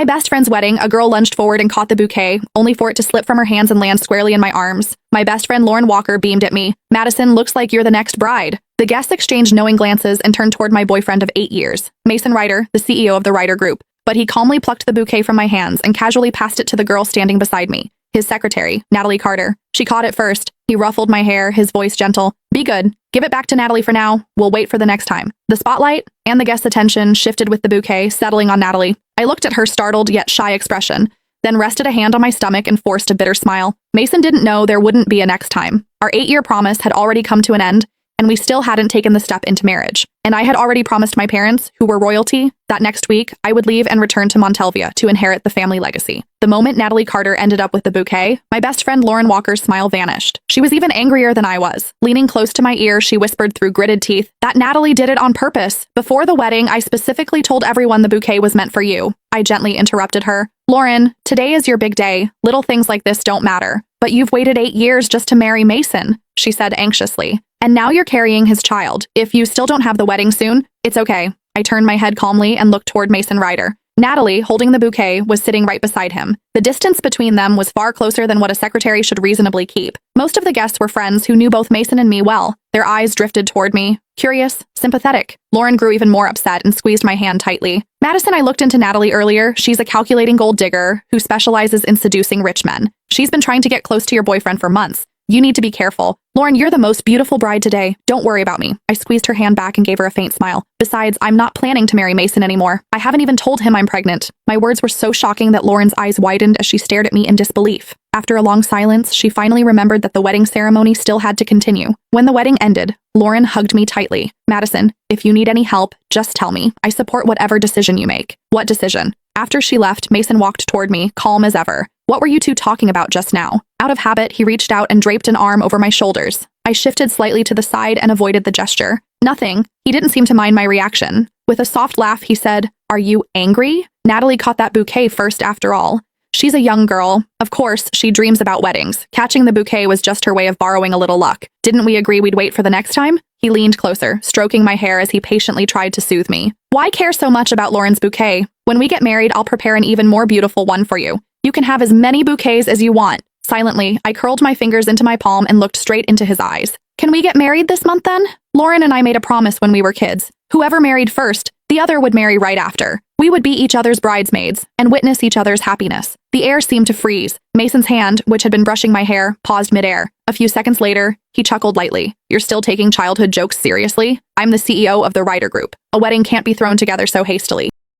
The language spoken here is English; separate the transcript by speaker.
Speaker 1: my best friend's wedding, a girl lunged forward and caught the bouquet, only for it to slip from her hands and land squarely in my arms. My best friend Lauren Walker beamed at me. "Madison, looks like you're the next bride." The guests exchanged knowing glances and turned toward my boyfriend of 8 years, Mason Ryder, the CEO of the Ryder Group. But he calmly plucked the bouquet from my hands and casually passed it to the girl standing beside me, his secretary, Natalie Carter. She caught it first. He ruffled my hair, his voice gentle. "Be good. Give it back to Natalie for now. We'll wait for the next time." The spotlight and the guest's attention shifted with the bouquet, settling on Natalie. I looked at her startled yet shy expression, then rested a hand on my stomach and forced a bitter smile. Mason didn't know there wouldn't be a next time. Our 8-year promise had already come to an end, and we still hadn't taken the step into marriage. And I had already promised my parents, who were royalty, that next week I would leave and return to Montelvia to inherit the family legacy. The moment Natalie Carter ended up with the bouquet, my best friend Lauren Walker's smile vanished. She was even angrier than I was. Leaning close to my ear, she whispered through gritted teeth, "That Natalie did it on purpose. Before the wedding, I specifically told everyone the bouquet was meant for you." I gently interrupted her. "Lauren, today is your big day. Little things like this don't matter. But you've waited 8 years just to marry Mason," she said anxiously. "And now you're carrying his child. If you still don't have the wedding soon, it's okay." I turned my head calmly and looked toward Mason Ryder. Natalie, holding the bouquet, was sitting right beside him. The distance between them was far closer than what a secretary should reasonably keep. Most of the guests were friends who knew both Mason and me well. Their eyes drifted toward me, curious, sympathetic. Lauren grew even more upset and squeezed my hand tightly. "Madison, I looked into Natalie earlier. She's a calculating gold digger who specializes in seducing rich men. She's been trying to get close to your boyfriend for months. You need to be careful. Lauren, you're the most beautiful bride today. Don't worry about me." I squeezed her hand back and gave her a faint smile. "Besides, I'm not planning to marry Mason anymore. I haven't even told him I'm pregnant." My words were so shocking that Lauren's eyes widened as she stared at me in disbelief. After a long silence, she finally remembered that the wedding ceremony still had to continue. When the wedding ended, Lauren hugged me tightly. "Madison, if you need any help, just tell me. I support whatever decision you make." "What decision?" After she left, Mason walked toward me, calm as ever. "What were you two talking about just now?" Out of habit, he reached out and draped an arm over my shoulders. I shifted slightly to the side and avoided the gesture. "Nothing." He didn't seem to mind my reaction. With a soft laugh, he said, "Are you angry? Natalie caught that bouquet first after all. She's a young girl. Of course, she dreams about weddings. Catching the bouquet was just her way of borrowing a little luck. Didn't we agree we'd wait for the next time?" He leaned closer, stroking my hair as he patiently tried to soothe me. "Why care so much about Lauren's bouquet? When we get married, I'll prepare an even more beautiful one for you. You can have as many bouquets as you want." Silently, I curled my fingers into my palm and looked straight into his eyes. "Can we get married this month then? Lauren and I made a promise when we were kids. Whoever married first, the other would marry right after. We would be each other's bridesmaids and witness each other's happiness." The air seemed to freeze. Mason's hand, which had been brushing my hair, paused midair. A few seconds later, he chuckled lightly. "You're still taking childhood jokes seriously? I'm the CEO of the Ryder Group. A wedding can't be thrown together so hastily."